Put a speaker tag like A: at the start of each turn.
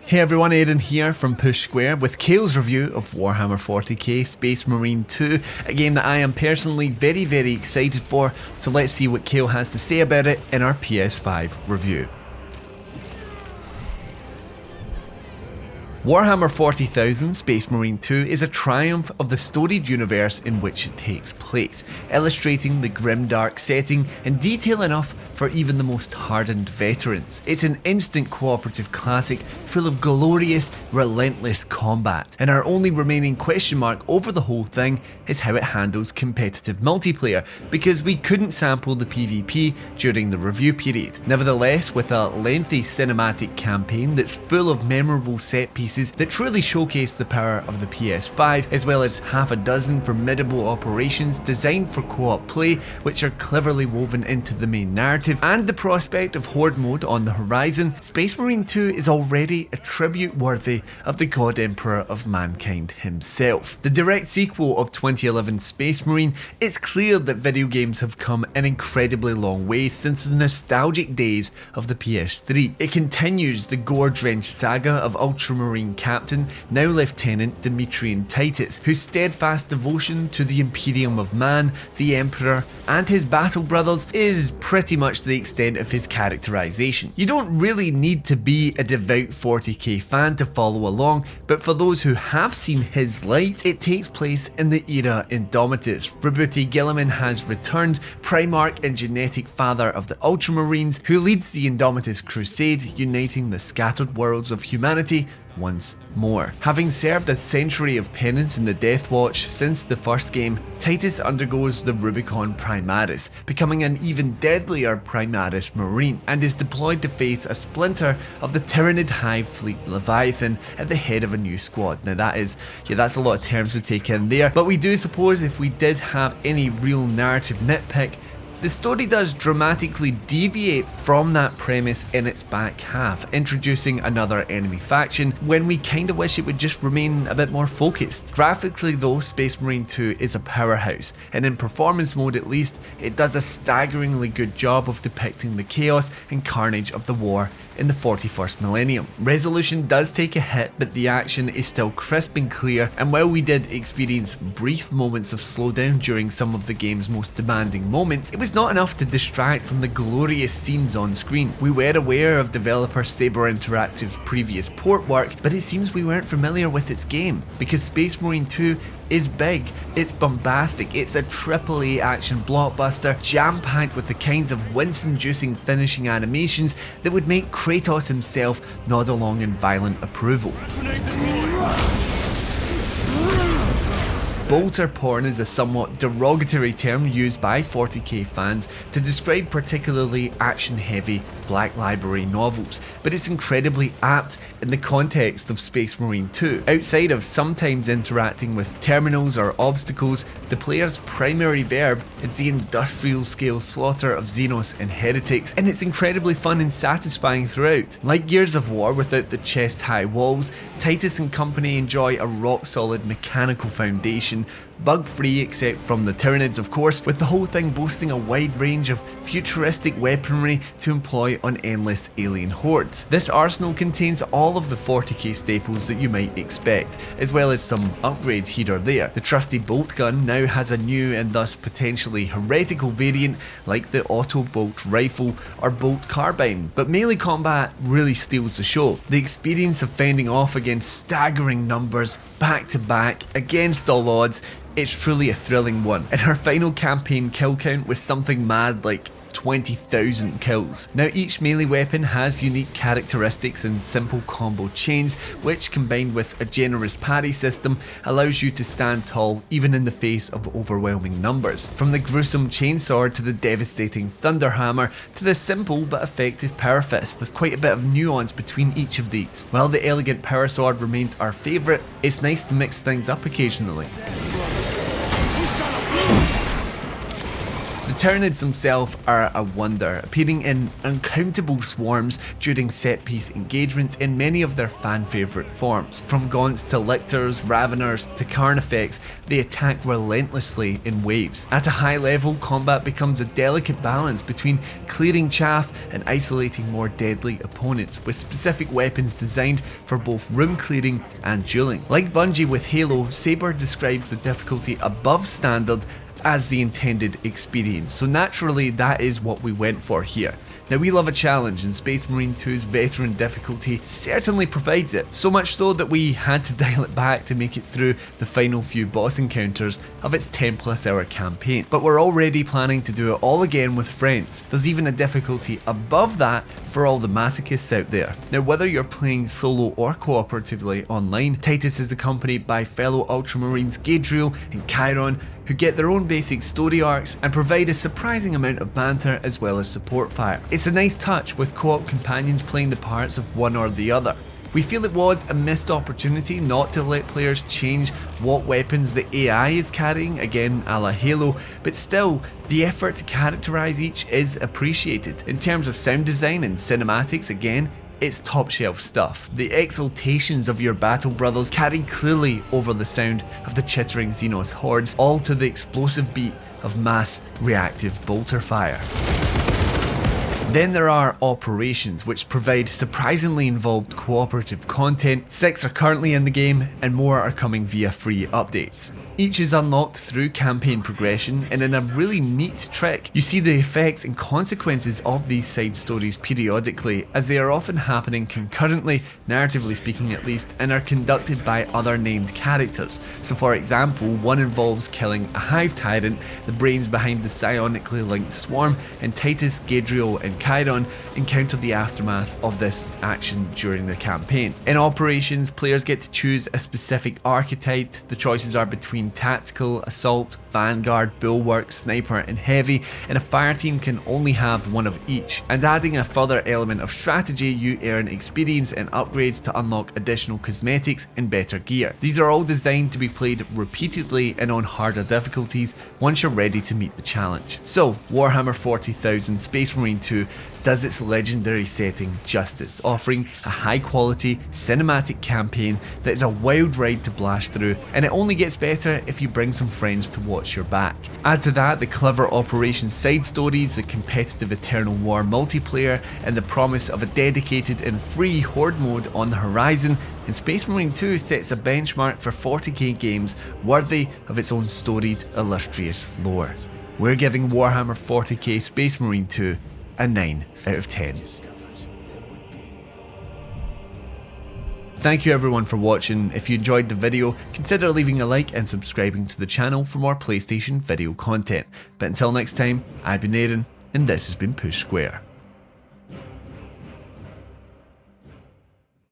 A: Hey everyone, Aidan here from Push Square with Khayl's review of Warhammer 40K Space Marine 2, a game that I am personally very excited for, so let's see what Khayl has to say about it in our PS5 review. Warhammer 40,000 Space Marine 2 is a triumph of the storied universe in which it takes place, illustrating the grimdark setting in detail enough for even the most hardened veterans. It's an instant cooperative classic full of glorious, relentless combat, and our only remaining question mark over the whole thing is how it handles competitive multiplayer, because we couldn't sample the PvP during the review period. Nevertheless, with a lengthy cinematic campaign that's full of memorable set pieces that truly showcase the power of the PS5, as well as half a dozen formidable operations designed for co-op play, which are cleverly woven into the main narrative, and the prospect of Horde mode on the horizon, Space Marine 2 is already a tribute worthy of the God Emperor of mankind himself. The direct sequel of 2011's Space Marine, it's clear that video games have come an incredibly long way since the nostalgic days of the PS3. It continues the gore-drenched saga of Ultramarine Captain, now Lieutenant Demetrian Titus, whose steadfast devotion to the Imperium of Man, the Emperor, and his battle brothers is pretty much the extent of his characterization. You don't really need to be a devout 40k fan to follow along, but for those who have seen his light, it takes place in the era Indomitus. Roboute Guilliman has returned, Primarch and genetic father of the Ultramarines, who leads the Indomitus crusade, uniting the scattered worlds of humanity once more. Having served a century of penance in the Death Watch since the first game, Titus undergoes the Rubicon Primaris, becoming an even deadlier Primaris Marine, and is deployed to face a splinter of the Tyranid Hive Fleet Leviathan at the head of a new squad. Now that's a lot of terms to take in there, but we do suppose if we did have any real narrative nitpick, the story does dramatically deviate from that premise in its back half, introducing another enemy faction when we kinda wish it would just remain a bit more focused. Graphically though, Space Marine 2 is a powerhouse, and in performance mode at least, it does a staggeringly good job of depicting the chaos and carnage of the war in the 41st millennium. Resolution does take a hit, but the action is still crisp and clear, and while we did experience brief moments of slowdown during some of the game's most demanding moments, it was not enough to distract from the glorious scenes on screen. We were aware of developer Saber Interactive's previous port work, but it seems we weren't familiar with its game, because Space Marine 2 is big, it's bombastic, it's a AAA action blockbuster, jam-packed with the kinds of wince-inducing finishing animations that would make Kratos himself nod along in violent approval. Bolter porn is a somewhat derogatory term used by 40k fans to describe particularly action-heavy Black Library novels, but it's incredibly apt in the context of Space Marine 2. Outside of sometimes interacting with terminals or obstacles, the player's primary verb is the industrial-scale slaughter of Xenos and heretics, and it's incredibly fun and satisfying throughout. Like Gears of War without the chest-high walls, Titus and company enjoy a rock-solid mechanical foundation, bug-free except from the Tyranids of course, with the whole thing boasting a wide range of futuristic weaponry to employ on endless alien hordes. This arsenal contains all of the 40k staples that you might expect, as well as some upgrades here or there. The trusty bolt gun now has a new and thus potentially heretical variant like the auto bolt rifle or bolt carbine, but melee combat really steals the show. The experience of fending off against staggering numbers back to back against all odds, it's truly a thrilling one, and our final campaign kill count was something mad like 20,000 kills. Now each melee weapon has unique characteristics and simple combo chains, which combined with a generous parry system allows you to stand tall even in the face of overwhelming numbers. From the gruesome chainsword to the devastating thunderhammer to the simple but effective power fist, there's quite a bit of nuance between each of these. While the elegant power sword remains our favourite, it's nice to mix things up occasionally. The Tyranids themselves are a wonder, appearing in uncountable swarms during set-piece engagements in many of their fan-favourite forms. From gaunts to lictors, raveners to carnifex, they attack relentlessly in waves. At a high level, combat becomes a delicate balance between clearing chaff and isolating more deadly opponents, with specific weapons designed for both room clearing and dueling. Like Bungie with Halo, Saber describes the difficulty above standard as the intended experience, so naturally that is what we went for here. Now, we love a challenge, and Space Marine 2's veteran difficulty certainly provides it, so much so that we had to dial it back to make it through the final few boss encounters of its 10+ hour campaign. But we're already planning to do it all again with friends. There's even a difficulty above that for all the masochists out there. Now, whether you're playing solo or cooperatively online, Titus is accompanied by fellow Ultramarines Gadriel and Chiron, who get their own basic story arcs and provide a surprising amount of banter as well as support fire. It's a nice touch with co-op companions playing the parts of one or the other. We feel it was a missed opportunity not to let players change what weapons the AI is carrying, again a la Halo, but still, the effort to characterise each is appreciated. In terms of sound design and cinematics, again, it's top shelf stuff. The exaltations of your battle brothers carry clearly over the sound of the chittering Xenos hordes, all to the explosive beat of mass reactive bolter fire. Then there are operations, which provide surprisingly involved cooperative content. 6 are currently in the game, and more are coming via free updates. Each is unlocked through campaign progression, and in a really neat trick, you see the effects and consequences of these side stories periodically, as they are often happening concurrently, narratively speaking at least, and are conducted by other named characters. So for example, one involves killing a hive tyrant, the brains behind the psionically linked swarm, and Titus, Gadriel and Chiron encounter the aftermath of this action during the campaign. In operations, players get to choose a specific archetype. The choices are between tactical, assault, vanguard, bulwark, sniper and heavy, and a fire team can only have one of each. And adding a further element of strategy, you earn experience and upgrades to unlock additional cosmetics and better gear. These are all designed to be played repeatedly and on harder difficulties once you're ready to meet the challenge. So, Warhammer 40,000 Space Marine 2 does its legendary setting justice, offering a high quality cinematic campaign that is a wild ride to blast through, and it only gets better if you bring some friends to watch your back. Add to that the clever operations side stories, the competitive Eternal War multiplayer, and the promise of a dedicated and free Horde mode on the horizon, and Space Marine 2 sets a benchmark for 40k games worthy of its own storied, illustrious lore. We're giving Warhammer 40k Space Marine 2 a 9 out of 10. Thank you everyone for watching. If you enjoyed the video, consider leaving a like and subscribing to the channel for more PlayStation video content. But until next time, I've been Aaron, and this has been Push Square.